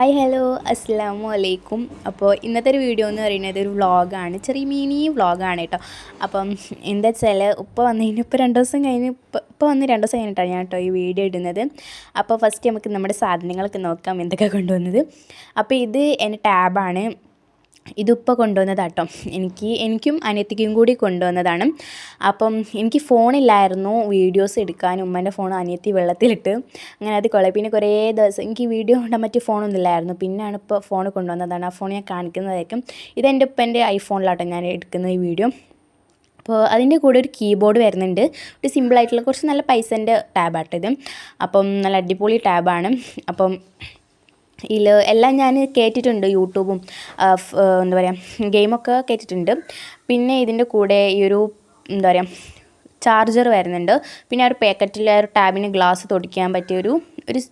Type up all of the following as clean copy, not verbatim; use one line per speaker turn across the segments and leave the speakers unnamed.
Hi hello അസ്സലാമു അലൈക്കും. അപ്പോൾ ഇന്നത്തെ ഒരു വീഡിയോ എന്ന് പറയുന്നത് ഒരു വ്ളോഗാണ്, ചെറിയ മിനി വ്ളോഗാണ് കേട്ടോ. അപ്പം എന്താ വെച്ചാൽ ഉപ്പ വന്നതിന് ഇപ്പോൾ 2 ദിവസം കഴിഞ്ഞ് ഇപ്പോൾ വന്ന് 2 ദിവസം കഴിഞ്ഞിട്ടാണ് ഞാൻ കേട്ടോ ഈ വീഡിയോ ഇടുന്നത്. അപ്പോൾ ഫസ്റ്റ് നമുക്ക് നമ്മുടെ സാധനങ്ങളൊക്കെ നോക്കാം എന്തൊക്കെ കൊണ്ടുവന്നത്. അപ്പോൾ ഇത് എൻ്റെ ടാബാണ്, ഇതിപ്പോൾ കൊണ്ടുവന്നതാട്ടോ. എനിക്കും അനിയത്തിക്കും കൂടി കൊണ്ടുവന്നതാണ്. അപ്പം എനിക്ക് ഫോണില്ലായിരുന്നു വീഡിയോസ് എടുക്കാൻ. ഉമ്മേൻ്റെ ഫോൺ അനിയത്തി വെള്ളത്തിലിട്ട് അങ്ങനെ അത് കൊള്ളാം. പിന്നെ കുറേ ദിവസം എനിക്ക് വീഡിയോ കൊണ്ടാൻ പറ്റിയ ഫോണൊന്നും ഇല്ലായിരുന്നു. പിന്നെയാണ് ഇപ്പോൾ ഫോൺ കൊണ്ടുവന്നതാണ്. ആ ഫോൺ ഞാൻ കാണിക്കുന്നതായിരിക്കും. ഇതെൻ്റെ ഉപ്പൻ്റെ ഐഫോണിലാട്ടോ ഞാൻ എടുക്കുന്ന ഈ വീഡിയോ. അപ്പോൾ അതിൻ്റെ കൂടെ ഒരു കീബോർഡ് വരുന്നുണ്ട്. ഒരു സിമ്പിളായിട്ടുള്ള കുറച്ച് നല്ല പൈസേൻ്റെ ടാബാട്ടോ ഇത്. അപ്പം നല്ല അടിപൊളി ടാബാണ്. അപ്പം ഇതിൽ എല്ലാം ഞാൻ കയറ്റിയിട്ടുണ്ട്, യൂട്യൂബും എന്താ പറയുക ഗെയിമൊക്കെ കയറ്റിയിട്ടുണ്ട്. പിന്നെ ഇതിൻ്റെ കൂടെ ഈ ഒരു എന്താ പറയുക ചാർജർ വരുന്നുണ്ട്. പിന്നെ ആ ഒരു പാക്കറ്റിൽ ആ ഒരു ടാബിന് ഗ്ലാസ് തൊടിക്കാൻ പറ്റിയ ഒരു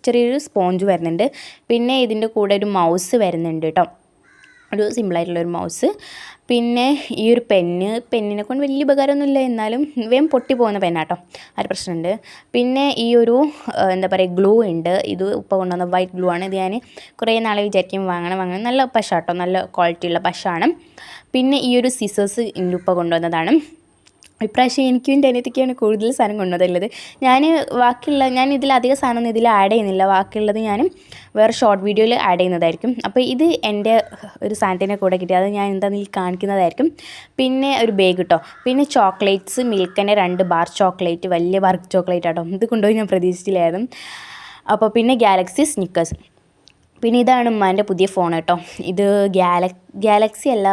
ചെറിയൊരു സ്പോഞ്ച് വരുന്നുണ്ട്. പിന്നെ ഇതിൻ്റെ കൂടെ ഒരു മൗസ് വരുന്നുണ്ട് കേട്ടോ, ഒരു സിമ്പിളായിട്ടുള്ളൊരു മൗസ്. പിന്നെ ഈ ഒരു പെന്നിനെ കൊണ്ട് വലിയ ഉപകാരമൊന്നുമില്ല, എന്നാലും വേഗം പൊട്ടി പോകുന്ന പെന്നാട്ടോ, ആ ഒരു പ്രശ്നമുണ്ട്. പിന്നെ ഈ ഒരു എന്താ പറയുക ഗ്ലൂ ഉണ്ട്. ഇത് ഉപ്പ കൊണ്ടുവന്ന വൈറ്റ് ഗ്ലൂ ആണ്. ഇത് ഞാൻ കുറേ നാളെ വിചാരിക്കും വാങ്ങണം. നല്ല പശ കേട്ടോ, നല്ല ക്വാളിറ്റിയുള്ള പശാണ്. പിന്നെ ഈ ഒരു സിസേഴ്സ് എൻ്റെ ഉപ്പ കൊണ്ടുവന്നതാണ്. ഇപ്രാവശ്യം എനിക്കും എൻ്റെ അനിയത്തിക്കാണ് കൂടുതൽ സാധനം കൊണ്ടുവന്നുള്ളത്. ഞാൻ ഇതിലധികം സാധനമൊന്നും ഇതിൽ ആഡ് ചെയ്യുന്നില്ല. ബാക്കിയുള്ളത് ഞാൻ വേറെ ഷോർട്ട് വീഡിയോയിൽ ആഡ് ചെയ്യുന്നതായിരിക്കും. അപ്പോൾ ഇത് എൻ്റെ ഒരു സാധനത്തിൻ്റെ കൂടെ കിട്ടി, അത് ഞാൻ എന്താണെന്ന് കാണിക്കുന്നതായിരിക്കും. പിന്നെ ഒരു ബാഗ് കേട്ടോ. പിന്നെ ചോക്ലേറ്റ്സ്, മിൽക്കിൻ്റെ 2 ബാർ ചോക്ലേറ്റ്, വലിയ ബാർ ചോക്ലേറ്റ് ആട്ടോ. ഇത് കൊണ്ടുപോയി ഞാൻ പ്രതീക്ഷിച്ചില്ലായിരുന്നു. അപ്പോൾ പിന്നെ ഗാലക്സി സ്നിക്കേഴ്സ്. പിന്നെ ഇതാണ് ഉമ്മാൻ്റെ പുതിയ ഫോൺ കേട്ടോ. ഇത് ഗാലക്സി അല്ല,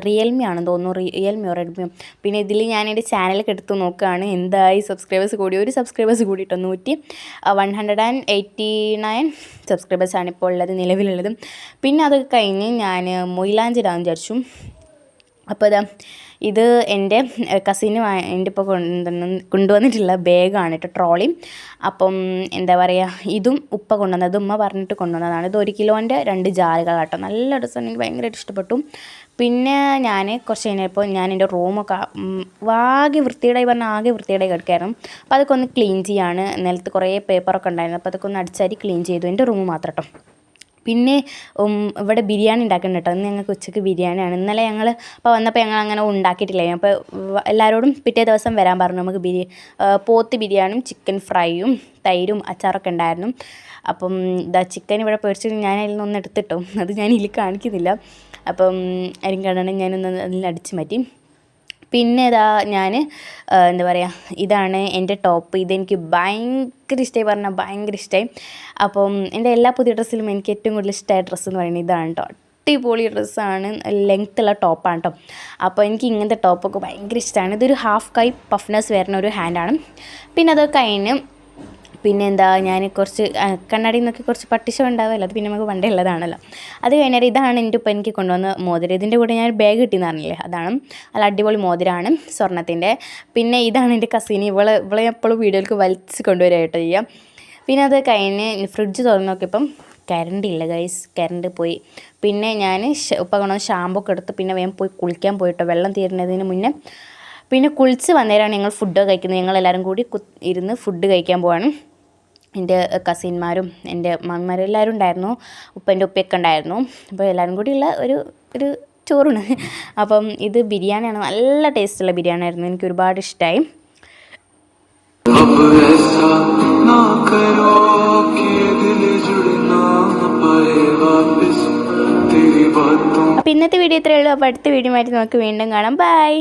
റിയൽമി ആണെന്ന് തോന്നുന്നു, റിയൽമിയോ റെഡ്മിയോ. പിന്നെ ഇതിൽ ഞാൻ എൻ്റെ ചാനലൊക്കെ എടുത്ത് നോക്കുകയാണ് എന്തായി സബ്സ്ക്രൈബേഴ്സ് കൂടി, ഒരു സബ്സ്ക്രൈബേഴ്സ് കൂടിയിട്ടോ, 189 സബ്സ്ക്രൈബേഴ്സാണ് ഇപ്പോൾ ഉള്ളത്, നിലവിലുള്ളത്. പിന്നെ അത് കഴിഞ്ഞ് ഞാൻ മൊയിലാഞ്ചിടാമെന്ന് വിചാരിച്ചു. അപ്പോൾ ഇത് എൻ്റെ കസിന് എൻ്റെ ഇപ്പോൾ കൊണ്ടുവന്നിട്ടുള്ള ബാഗാണ് കേട്ടോ, ട്രോളി. അപ്പം എന്താ പറയുക, ഇതും ഉപ്പ കൊണ്ടുവന്നത്, ഉമ്മ പറഞ്ഞിട്ട് കൊണ്ടുവന്നതാണ്. ഇത് 1 കിലോൻ്റെ 2 ജാറുകളാട്ടോ. നല്ല രസം, എനിക്ക് ഭയങ്കരമായിട്ട് ഇഷ്ടപ്പെട്ടു. പിന്നെ ഞാൻ കുറച്ച് കഴിഞ്ഞപ്പോൾ ഞാൻ എൻ്റെ റൂമൊക്കെ ആകെ വൃത്തികേടായി കിടക്കായിരുന്നു. അപ്പോൾ അതൊക്കെ ഒന്ന് ക്ലീൻ ചെയ്യാണ്. നിലത്ത് കുറേ പേപ്പറൊക്കെ ഉണ്ടായിരുന്നു, അപ്പോൾ അതൊക്കെ ഒന്ന് അടിച്ചാരി ക്ലീൻ ചെയ്തു, എൻ്റെ റൂം മാത്രം കേട്ടോ. പിന്നെ ഇവിടെ ബിരിയാണി ഉണ്ടാക്കുന്നുണ്ട് കേട്ടോ. ഇന്ന് ഞങ്ങൾക്ക് ഉച്ചയ്ക്ക് ബിരിയാണിയാണ്. ഇന്നലെ അപ്പോൾ വന്നപ്പോൾ ഞങ്ങൾ അങ്ങനെ ഉണ്ടാക്കിയിട്ടില്ല. അപ്പോൾ എല്ലാവരോടും പിറ്റേ ദിവസം വരാൻ പറഞ്ഞു. നമുക്ക് പോത്ത് ബിരിയാണിയും ചിക്കൻ ഫ്രൈയും തൈരും അച്ചാറൊക്കെ ഉണ്ടായിരുന്നു. അപ്പം ചിക്കൻ ഇവിടെ പൊരിച്ചിട്ട് ഞാൻ അതിൽ നിന്നൊന്ന് എടുത്തിട്ടോ, അത് ഞാൻ ഇതിൽ കാണിക്കുന്നില്ല. അപ്പം ആരും കാണണം, ഞാനൊന്ന് അതിൽ അടിച്ച് മാറ്റി. പിന്നെ ഞാൻ എന്താ പറയുക, ഇതാണ് എൻ്റെ ടോപ്പ്. ഇതെനിക്ക് ഭയങ്കര ഇഷ്ടമായി, പറഞ്ഞാൽ ഭയങ്കര ഇഷ്ടമായി. അപ്പം എൻ്റെ എല്ലാ പുതിയ ഡ്രസ്സിലും എനിക്ക് ഏറ്റവും കൂടുതൽ ഇഷ്ടമായ ഡ്രസ്സ് എന്ന് പറയുന്നത് ഇതാണ് കേട്ടോ. അടിപൊളി ഡ്രസ്സാണ്, ലെങ്ത്തുള്ള ടോപ്പാണ് കേട്ടോ. അപ്പോൾ എനിക്ക് ഇങ്ങനത്തെ ടോപ്പൊക്കെ ഭയങ്കര ഇഷ്ടമാണ്. ഇതൊരു ഹാഫ് കൈ പഫ്നെസ് വരുന്ന ഒരു ഹാൻഡാണ്. പിന്നെ അത് കഴിഞ്ഞ് പിന്നെ ഞാൻ കുറച്ച് കണ്ണാടിയിൽ നിന്നൊക്കെ കുറച്ച് പട്ടിശ ഉണ്ടാവുമല്ലോ, അത് പിന്നെ നമുക്ക് പണ്ടേ ഉള്ളതാണല്ലോ. അത് കഴിഞ്ഞാൽ ഇതാണ് എൻ്റെ ഉപ്പ എനിക്ക് കൊണ്ടുവന്ന മോതിരം. ഇതിൻ്റെ കൂടെ ഞാൻ ബാഗ് കിട്ടിയെന്ന് പറഞ്ഞില്ലേ, അതാണ്. നല്ല അടിപൊളി മോതിരമാണ്, സ്വർണ്ണത്തിൻ്റെ. പിന്നെ ഇതാണ് എൻ്റെ കസിന്, ഇവളെ എപ്പോഴും വീഡിയോയിലേക്ക് വലിച്ച് കൊണ്ടുവരാട്ടോ ചെയ്യാം. പിന്നെ അത് കഴിഞ്ഞ് ഫ്രിഡ്ജ് തുറന്ന് നോക്കിയപ്പം കറണ്ട് ഇല്ല ഗൈസ്, കറണ്ട് പോയി. പിന്നെ ഞാൻ ഉപ്പ കൊണ്ടുവന്ന ഷാമ്പൂ ഒക്കെ എടുത്ത് പിന്നെ വേഗം പോയി കുളിക്കാൻ പോയിട്ടോ, വെള്ളം തീരുന്നതിന് മുന്നേ. പിന്നെ കുളിച്ച് വന്നേരാണ് ഞങ്ങൾ ഫുഡ് കഴിക്കുന്നത്. ഞങ്ങളെല്ലാവരും കൂടി ഇരുന്ന് ഫുഡ് കഴിക്കാൻ പോവാണ്. എൻ്റെ കസിന്മാരും എൻ്റെ മമ്മിമാരും എല്ലാവരും ഉണ്ടായിരുന്നു, ഉപ്പൻ്റെ ഉപ്പയൊക്കെ ഉണ്ടായിരുന്നു. അപ്പോൾ എല്ലാവരും കൂടിയുള്ള ഒരു ചോറാണ്. അപ്പം ഇത് ബിരിയാണിയാണ്, നല്ല ടേസ്റ്റുള്ള ബിരിയാണി ആയിരുന്നു, എനിക്ക് ഒരുപാട് ഇഷ്ടമായി. അപ്പോൾ ഇന്നത്തെ വീഡിയോ ഇത്രയേ ഉള്ളൂ. അപ്പോൾ അടുത്ത വീഡിയോ ആയിട്ട് നമുക്ക് വീണ്ടും കാണാം. ബൈ.